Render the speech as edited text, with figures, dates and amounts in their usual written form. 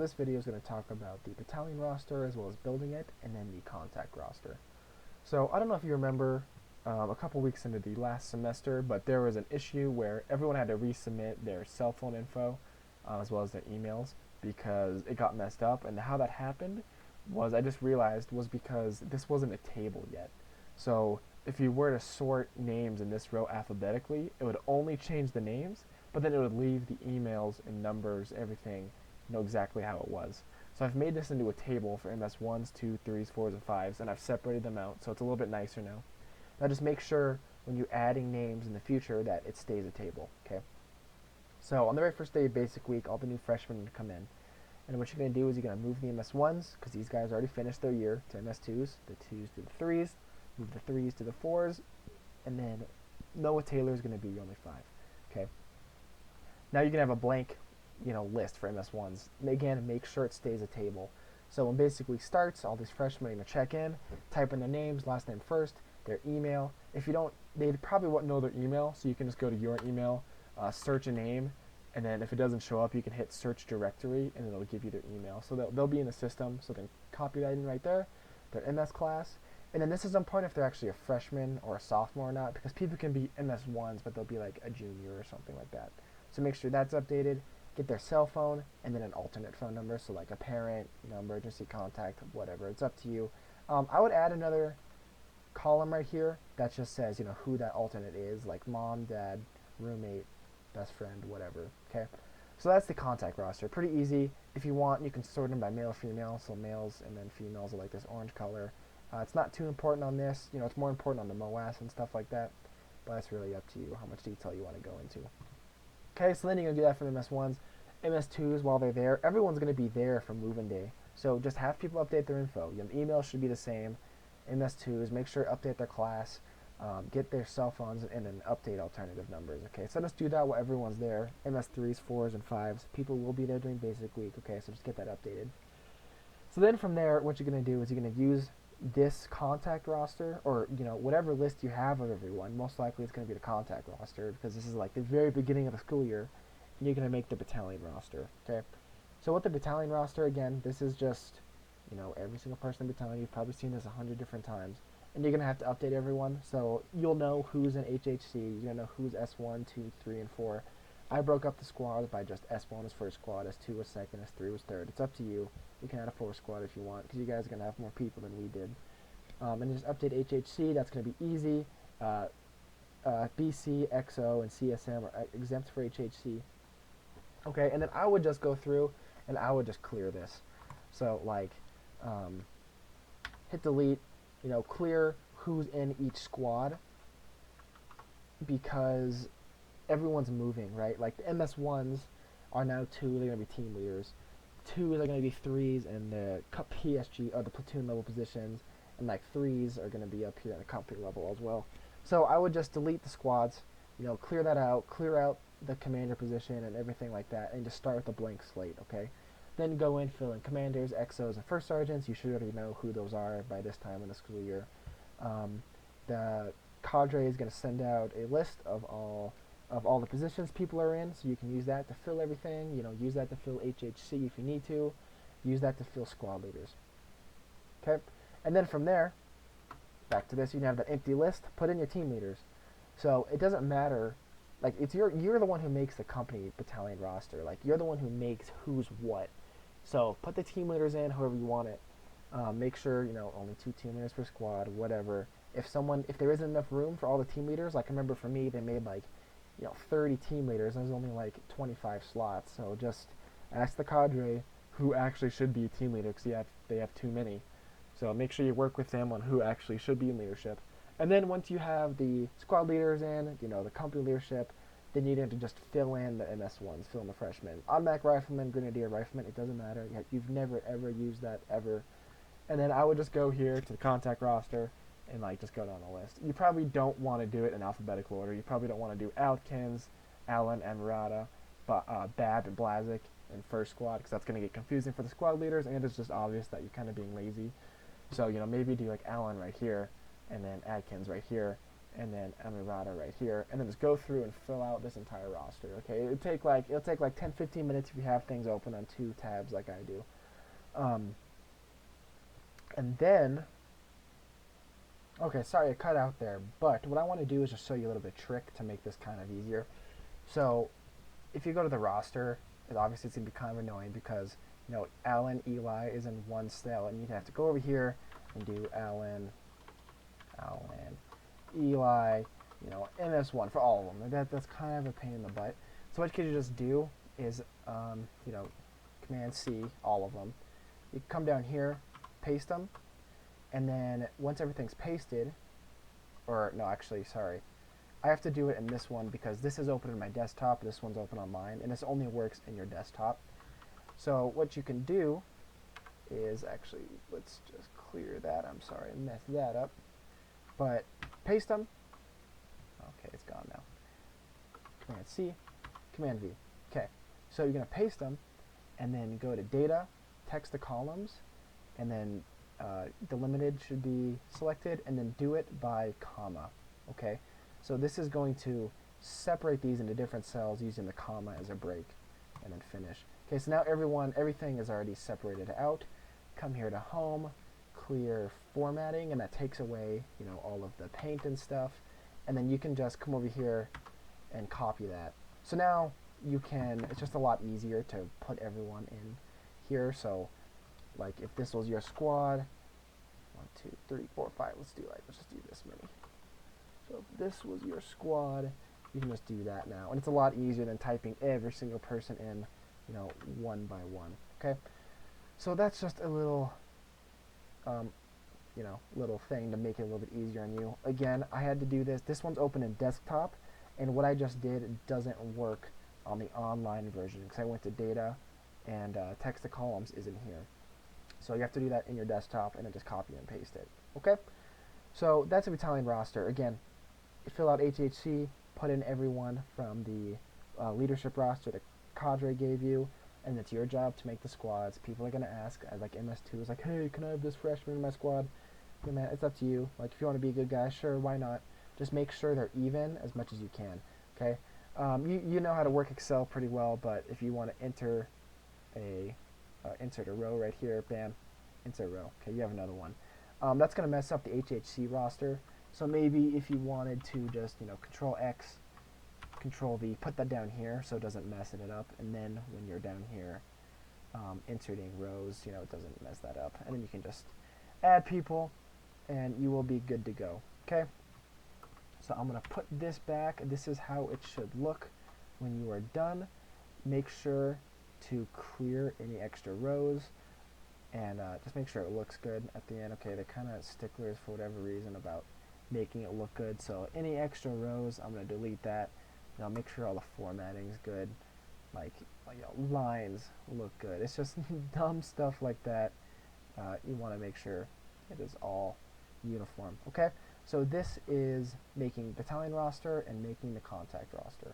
this video is going to talk about the battalion roster as well as building it, and then the contact roster. So I don't know if you remember a couple weeks into the last semester, but there was an issue where everyone had to resubmit their cell phone info as well as their emails because it got messed up. And how that happened was, I just realized, was because this wasn't a table yet. So if you were to sort names in this row alphabetically, it would only change the names, but then it would leave the emails and numbers, everything, exactly how it was. So I've made this into a table for MS1s, 2s, 3s, 4s, and 5s, and I've separated them out, so it's a little bit nicer now. Now just make sure when you're adding names in the future that it stays a table, okay? So on the very first day of basic week, all the new freshmen come in. And what you're going to do is you're going to move the MS1s, because these guys already finished their year, to MS2s, the 2s to the 3s, move the 3s to the 4s, and then Noah Taylor is going to be your only 5, okay? Now you're going to have a blank list for MS1s. Again, make sure it stays a table. So when basic week starts, all these freshmen are going to check in, type in their names, last name first, their email. If you don't, they probably won't know their email, so you can just go to your email, search a name, and then if it doesn't show up, you can hit search directory, and it'll give you their email. So they'll be in the system, so then copy that in right there, their MS class. And then this is important if they're actually a freshman or a sophomore or not, because people can be MS1s, but they'll be like a junior or something like that. So make sure that's updated. Get their cell phone and then an alternate phone number, so like a parent, emergency contact, whatever. It's up to you. I would add another column right here that just says, who that alternate is, like mom, dad, roommate, best friend, whatever. Okay, so that's the contact roster. Pretty easy. If you want, you can sort them by male, female. So males and then females are like this orange color. It's not too important on this. It's more important on the MOAS and stuff like that. But it's really up to you how much detail you want to go into. Okay, so then you're going to do that for the MS1s. MS2s, while they're there, everyone's going to be there for move-in day. So just have people update their info. Your email should be the same. MS2s, make sure to update their class, get their cell phones, and then update alternative numbers. Okay, so just do that while everyone's there. MS3s, 4s, and 5s. People will be there during basic week. Okay, so just get that updated. So then from there, what you're going to do is you're going to use this contact roster, or whatever list you have of everyone. Most likely it's going to be the contact roster, because this is like the very beginning of the school year, and you're going to make the battalion roster. Okay, so with the battalion roster, again, this is just every single person in the battalion. You've probably seen this 100 different times, and you're going to have to update everyone, so you'll know who's in HHC. You're going to know who's S1, 2, 3, and 4. I broke up the squads by just S1 was first squad, S2 was second, S3 was third. It's up to you. You can add a 4th squad if you want, because you guys are going to have more people than we did. And just update HHC. That's going to be easy. BC, XO, and CSM are exempt for HHC. Okay, and then I would just go through and I would just clear this. So like, hit delete, clear who's in each squad, because everyone's moving, right? Like the MS1s are now 2, they're going to be team leaders. 2s are going to be 3s in the PSG, or the platoon level positions, and like 3s are going to be up here at the company level as well. So I would just delete the squads, clear that out, clear out the commander position and everything like that, and just start with a blank slate, okay? Then go in, fill in commanders, XOs, and first sergeants. You should already know who those are by this time in the school year. The cadre is going to send out a list of all the positions people are in, so you can use that to fill everything. Use that to fill HHC if you need to. Use that to fill squad leaders. Okay, and then from there, back to this, you can have that empty list. Put in your team leaders. So it doesn't matter. Like, it's you're the one who makes the company battalion roster. Like, you're the one who makes who's what. So put the team leaders in however you want it. Make sure only 2 team leaders per squad, whatever. If there isn't enough room for all the team leaders, like I remember for me, they made like 30 team leaders, and there's only like 25 slots. So just ask the cadre who actually should be a team leader, because they have too many. So make sure you work with them on who actually should be in leadership. And then once you have the squad leaders in, the company leadership, then you need to just fill in the MS1s, fill in the freshmen. Automatic rifleman, grenadier rifleman, it doesn't matter. You've never ever used that ever. And then I would just go here to the contact roster and just go down the list. You probably don't want to do it in alphabetical order. You probably don't want to do Alkins, Allen, and Murata, Bab, and Blazik in first squad, because that's going to get confusing for the squad leaders, and it's just obvious that you're kind of being lazy. So maybe do like Allen right here, and then Adkins right here, and then Emirata right here, and then just go through and fill out this entire roster. Okay, it'll take like 10-15 minutes if you have things open on 2 tabs like I do. And then, okay, sorry I cut out there, but what I want to do is just show you a little bit of trick to make this kind of easier. So if you go to the roster, obviously it's going to be kind of annoying because, Alan, Eli is in one cell, and you'd have to go over here and do Alan, Eli, MS1 for all of them. That's kind of a pain in the butt. So what you just do is, Command C, all of them. You come down here, paste them, and then once everything's pasted, or no, actually, sorry, I have to do it in this one because this is open in my desktop, this one's open on mine, and this only works in your desktop. So what you can do is, actually, let's just clear that. I'm sorry, I messed that up. But paste them. Okay, it's gone now. Command C, Command V. Okay, so you're going to paste them, and then go to Data, Text to Columns, and then delimited should be selected, and then do it by comma. Okay, so this is going to separate these into different cells using the comma as a break, and then finish. Okay, so now everything is already separated out. Come here to Home, clear formatting, and that takes away, all of the paint and stuff. And then you can just come over here and copy that. So now it's just a lot easier to put everyone in here. So, like, if this was your squad, 1, 2, 3, 4, 5, let's just do this many. So if this was your squad, you can just do that now. And it's a lot easier than typing every single person in, one by one. Okay? So that's just a little, little thing to make it a little bit easier on you. Again, I had to do this. This one's open in desktop, and what I just did doesn't work on the online version because I went to Data, and Text to Columns isn't here. So you have to do that in your desktop, and then just copy and paste it. Okay? So that's a battalion roster. Again, you fill out HHC, put in everyone from the leadership roster the cadre gave you, and it's your job to make the squads. People are going to ask, like MS2 is like, hey, can I have this freshman in my squad? Yeah, man, it's up to you. Like, if you want to be a good guy, sure, why not? Just make sure they're even as much as you can, okay? You know how to work Excel pretty well, but if you want to insert a row right here, bam, insert row. Okay, you have another one. That's going to mess up the HHC roster. So maybe if you wanted to just, Control X, Control V, put that down here so it doesn't mess it up, and then when you're down here inserting rows, it doesn't mess that up. And then you can just add people, and you will be good to go. Okay? So I'm going to put this back. This is how it should look when you are done. Make sure to clear any extra rows, and just make sure it looks good at the end. Okay, they're kind of sticklers for whatever reason about making it look good. So any extra rows, I'm going to delete that. Make sure all the formatting is good. Like lines look good. It's just dumb stuff like that. You want to make sure it is all uniform. Okay, so this is making battalion roster and making the contact roster.